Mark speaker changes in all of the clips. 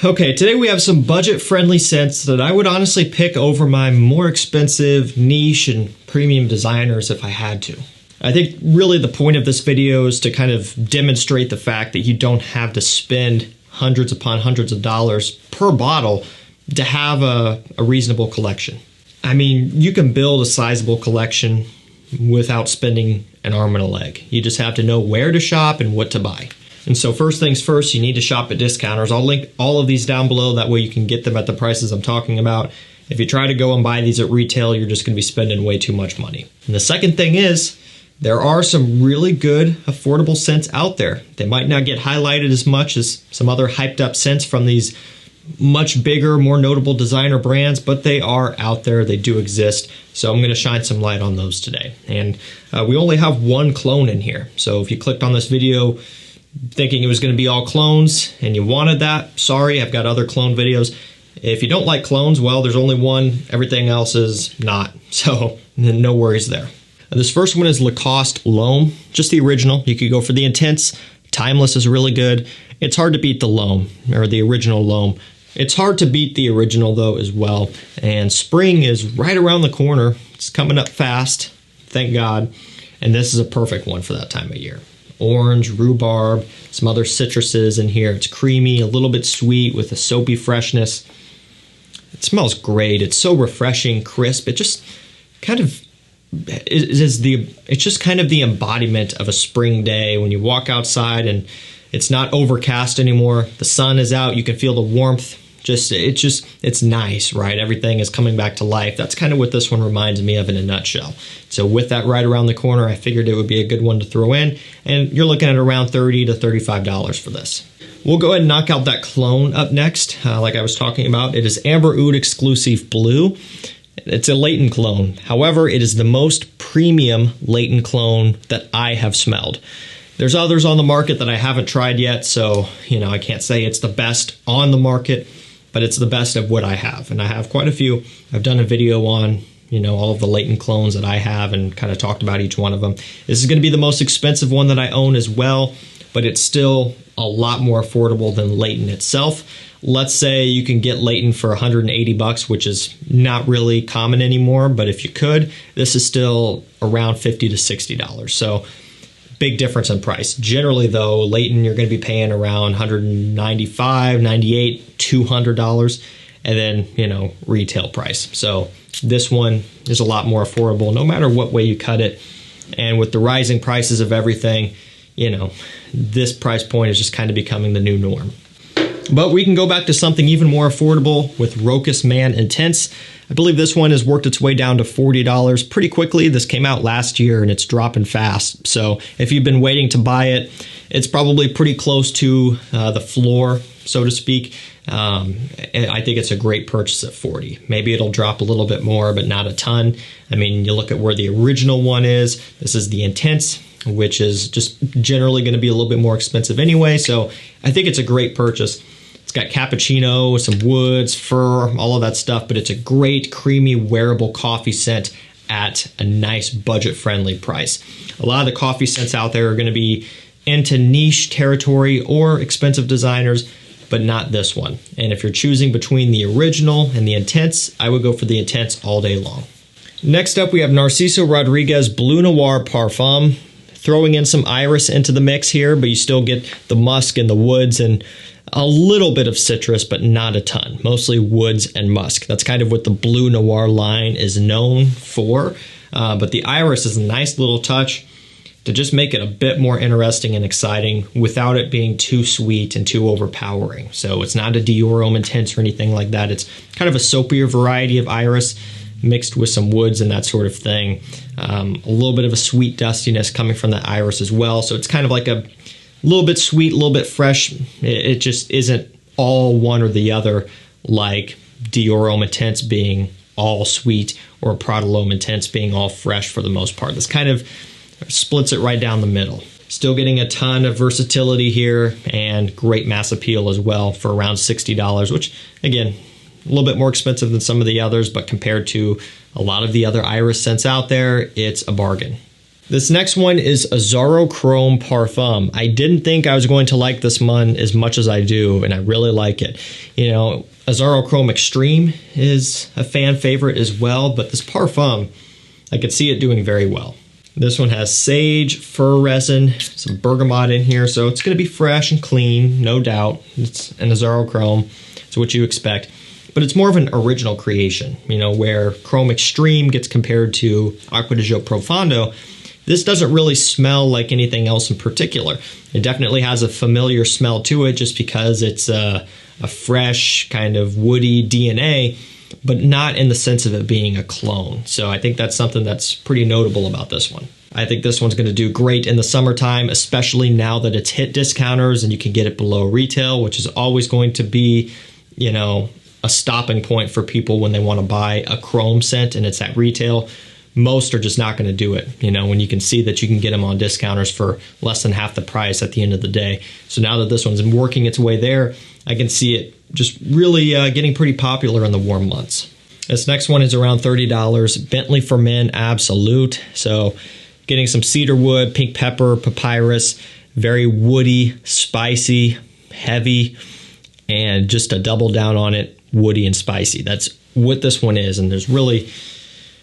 Speaker 1: Okay, today we have some budget-friendly scents that I would honestly pick over my more expensive niche and premium designers if I had to. I think really the point of this video is to kind of demonstrate the fact that you don't have to spend hundreds upon hundreds of dollars per bottle to have a reasonable collection. I mean, you can build a sizable collection without spending an arm and a leg. You just have to know where to shop and what to buy. And so first things first, you need to shop at discounters. I'll link all of these down below. That way you can get them at the prices I'm talking about. If you try to go and buy these at retail, you're just going to be spending way too much money. And the second thing is, there are some really good affordable scents out there. They might not get highlighted as much as some other hyped up scents from these much bigger, more notable designer brands, but they are out there. They do exist. So I'm going to shine some light on those today. And we only have one clone in here. So if you clicked on this video thinking it was going to be all clones and you wanted that, sorry, I've got other clone videos. If you don't like clones, well, there's only one. Everything else is not. So no worries there. This first one is Lacoste L'Homme, just the original. You could go for the Intense. Timeless is really good. It's hard to beat the L'Homme, or the original L'Homme. It's hard to beat the original, though, as well. And spring is right around the corner. It's coming up fast, thank God. And this is a perfect one for that time of year. Orange, rhubarb, some other citruses in here. It's creamy, a little bit sweet with a soapy freshness. It smells great. It's so refreshing, crisp. It just kind of it's just kind of the embodiment of a spring day when you walk outside and it's not overcast anymore. The sun is out. You can feel the warmth. It's nice, right? Everything is coming back to life. That's kind of what this one reminds me of in a nutshell. So with that right around the corner, I figured it would be a good one to throw in. And you're looking at around $30 to $35 for this. We'll go ahead and knock out that clone up next. Like I was talking about, it is Amber Oud Exclusive Blue. It's a Layton clone. However, it is the most premium Layton clone that I have smelled. There's others on the market that I haven't tried yet, so I can't say it's the best on the market, but it's the best of what I have. And I have quite a few. I've done a video on all of the Layton clones that I have and kind of talked about each one of them. This is going to be the most expensive one that I own as well, but it's still a lot more affordable than Layton itself. Let's say you can get Layton for $180, which is not really common anymore, but if you could, this is still around $50 to $60. So big difference in price. Generally though, Layton you're going to be paying around $195, $98, $200, and then, retail price. So this one is a lot more affordable no matter what way you cut it. And with the rising prices of everything, this price point is just kind of becoming the new norm. But we can go back to something even more affordable with Rusman Intense. I believe this one has worked its way down to $40 pretty quickly. This came out last year and it's dropping fast. So if you've been waiting to buy it, it's probably pretty close to the floor, so to speak. I think it's a great purchase at $40. Maybe it'll drop a little bit more, but not a ton. I mean, you look at where the original one is. This is the Intense, which is just generally going to be a little bit more expensive anyway. So I think it's a great purchase. It's got cappuccino, some woods, fir, all of that stuff, but it's a great, creamy, wearable coffee scent at a nice budget-friendly price. A lot of the coffee scents out there are going to be into niche territory or expensive designers, but not this one. And if you're choosing between the original and the Intense, I would go for the Intense all day long. Next up, we have Narciso Rodriguez Blue Noir Parfum. Throwing in some iris into the mix here, but you still get the musk and the woods and a little bit of citrus, but not a ton. Mostly woods and musk. That's kind of what the Blue Noir line is known for. But the iris is a nice little touch to just make it a bit more interesting and exciting without it being too sweet and too overpowering. So it's not a Aaro Intense or anything like that. It's kind of a soapier variety of iris mixed with some woods and that sort of thing. A little bit of a sweet dustiness coming from the iris as well. So it's kind of like a little bit sweet, a little bit fresh. It just isn't all one or the other, like Aaro Intense being all sweet or Prada L'Homme Intense being all fresh for the most part. This kind of splits it right down the middle. Still getting a ton of versatility here and great mass appeal as well for around $60, which again, a little bit more expensive than some of the others, but compared to a lot of the other iris scents out there, it's a bargain. This next one is Aaro Chrome Parfum. I didn't think I was going to like this one as much as I do, and I really like it. You know, Aaro Chrome Extreme is a fan favorite as well, but this Parfum, I could see it doing very well. This one has sage, fir resin, some bergamot in here, so it's going to be fresh and clean, no doubt. It's an Aaro Chrome, it's what you expect. But it's more of an original creation, you know, where Chrome Extreme gets compared to Acqua di Gio Profondo. This doesn't really smell like anything else in particular. It definitely has a familiar smell to it just because it's a fresh kind of woody DNA, but not in the sense of it being a clone. So I think that's something that's pretty notable about this one. I think this one's going to do great in the summertime, especially now that it's hit discounters and you can get it below retail, which is always going to be, you know, a stopping point for people when they want to buy a chrome scent and it's at retail. Most are just not going to do it, you know, when you can see that you can get them on discounters for less than half the price at the end of the day. So now that this one's working its way there, I can see it just really getting pretty popular in the warm months. This next one is around $30, Bentley for Men Absolute. So getting some cedar wood, pink pepper, papyrus, very woody, spicy, heavy, and just to double down on it, woody and spicy. That's what this one is, and there's really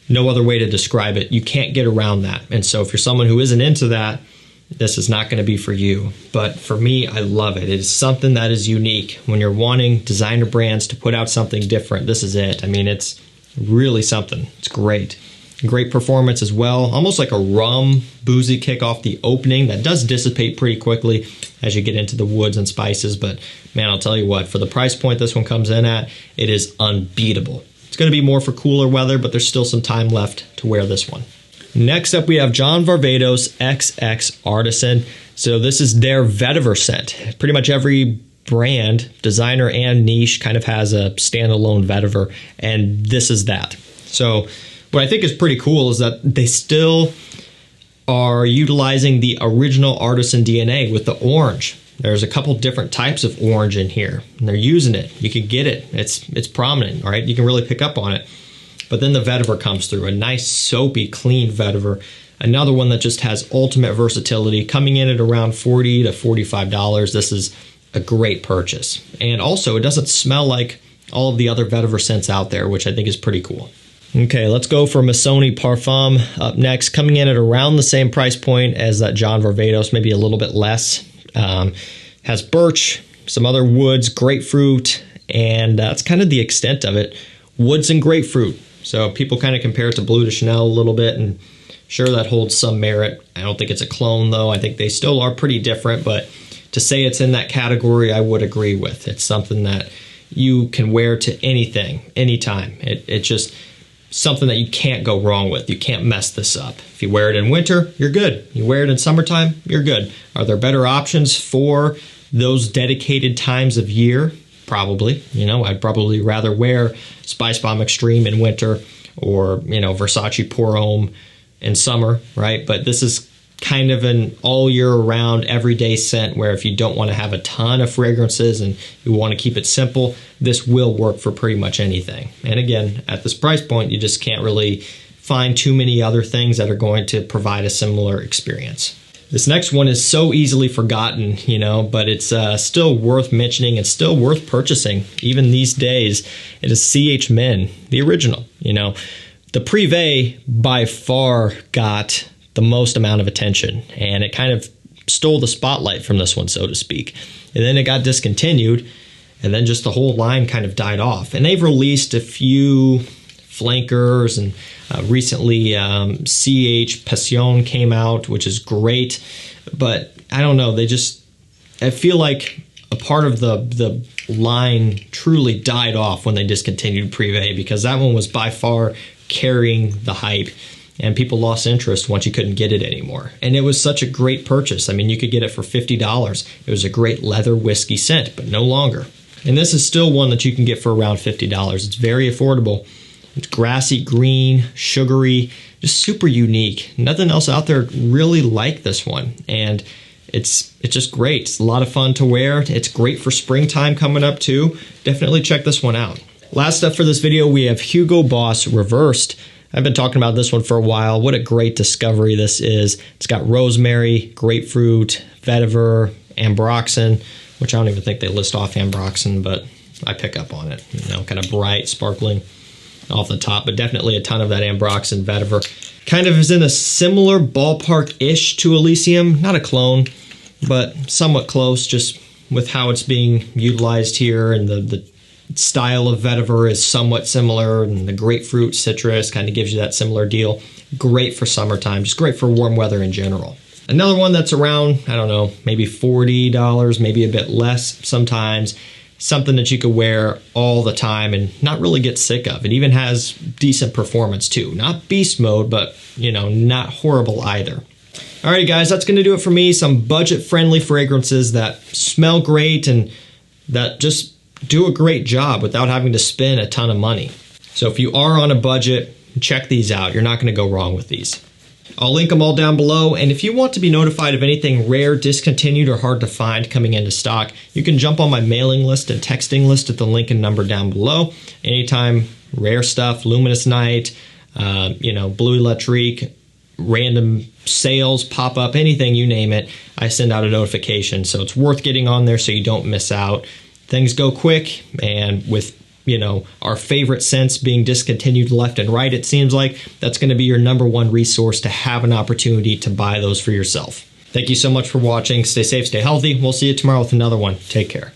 Speaker 1: no other way to describe it. You can't get around that. And so if you're someone who isn't into that, this is not going to be for you. But for me, I love it. It is something that is unique. When you're wanting designer brands to put out something different, this is it. I mean, it's really something. It's great. Great performance as well. Almost like a rum, boozy kick off the opening that does dissipate pretty quickly as you get into the woods and spices. But man, I'll tell you what, for the price point this one comes in at, it is unbeatable. It's going to be more for cooler weather, but there's still some time left to wear this one. Next up, we have John Varvatos XX Artisan. So this is their vetiver scent. Pretty much every brand, designer and niche, kind of has a standalone vetiver, and this is that. So what I think is pretty cool is that they still are utilizing the original artisan DNA with the orange. There's a couple different types of orange in here, and they're using it. You can get it. It's prominent, all right? You can really pick up on it. But then the vetiver comes through, a nice soapy, clean vetiver. Another one that just has ultimate versatility, coming in at around $40 to $45. This is a great purchase. And also, it doesn't smell like all of the other vetiver scents out there, which I think is pretty cool. Okay, let's go for Missoni Parfum up next, coming in at around the same price point as that John Varvatos, maybe a little bit less. Has birch, some other woods, grapefruit, and that's kind of the extent of it. Woods and grapefruit. So people kind of compare it to Bleu de Chanel a little bit, and sure, that holds some merit. I don't think it's a clone, though. I think they still are pretty different, but to say it's in that category, I would agree with. It's something that you can wear to anything, anytime. It's just something that you can't go wrong with. You can't mess this up. If you wear it in winter, you're good. You wear it in summertime, you're good. Are there better options for those dedicated times of year? Probably. You know, I'd probably rather wear Spice Bomb Extreme in winter, or, you know, Versace Pour Homme in summer, right? But this is kind of an all year round everyday scent where if you don't want to have a ton of fragrances and you want to keep it simple, this will work for pretty much anything. And again, at this price point, you just can't really find too many other things that are going to provide a similar experience. This next one is so easily forgotten, you know, but it's still worth mentioning and still worth purchasing even these days. It is CH Men, the original, you know. The Privé by far got the most amount of attention, and it kind of stole the spotlight from this one, so to speak. And then it got discontinued, and then just the whole line kind of died off. And they've released a few flankers, and recently CH Passion came out, which is great. But I don't know, I feel like a part of the line truly died off when they discontinued Privé, because that one was by far carrying the hype. And people lost interest once you couldn't get it anymore. And it was such a great purchase. I mean, you could get it for $50. It was a great leather whiskey scent, but no longer. And this is still one that you can get for around $50. It's very affordable. It's grassy green, sugary, just super unique. Nothing else out there really like this one. And it's just great. It's a lot of fun to wear. It's great for springtime coming up too. Definitely check this one out. Last up for this video, we have Hugo Boss Reversed. I've been talking about this one for a while. What a great discovery this is. It's got rosemary, grapefruit, vetiver, ambroxan, which I don't even think they list off ambroxan, but I pick up on it. You know, kind of bright, sparkling off the top, but definitely a ton of that ambroxan vetiver. Kind of is in a similar ballpark-ish to Elysium. Not a clone, but somewhat close, just with how it's being utilized here, and the style of vetiver is somewhat similar, and the grapefruit citrus kind of gives you that similar deal. Great for summertime, just great for warm weather in general. Another one that's around, I don't know, maybe $40, maybe a bit less sometimes. Something that you could wear all the time and not really get sick of. It even has decent performance too. Not beast mode, but you know, not horrible either. Alrighty guys, that's gonna do it for me. Some budget-friendly fragrances that smell great and that just do a great job without having to spend a ton of money. So if you are on a budget, check these out. You're not gonna go wrong with these. I'll link them all down below, and if you want to be notified of anything rare, discontinued, or hard to find coming into stock, you can jump on my mailing list and texting list at the link and number down below. Anytime rare stuff, Luminous Night, Blue Electrique, random sales pop up, anything, you name it, I send out a notification. So it's worth getting on there so you don't miss out. Things go quick, and with our favorite scents being discontinued left and right, it seems like that's going to be your #1 resource to have an opportunity to buy those for yourself. Thank you so much for watching. Stay safe, stay healthy. We'll see you tomorrow with another one. Take care.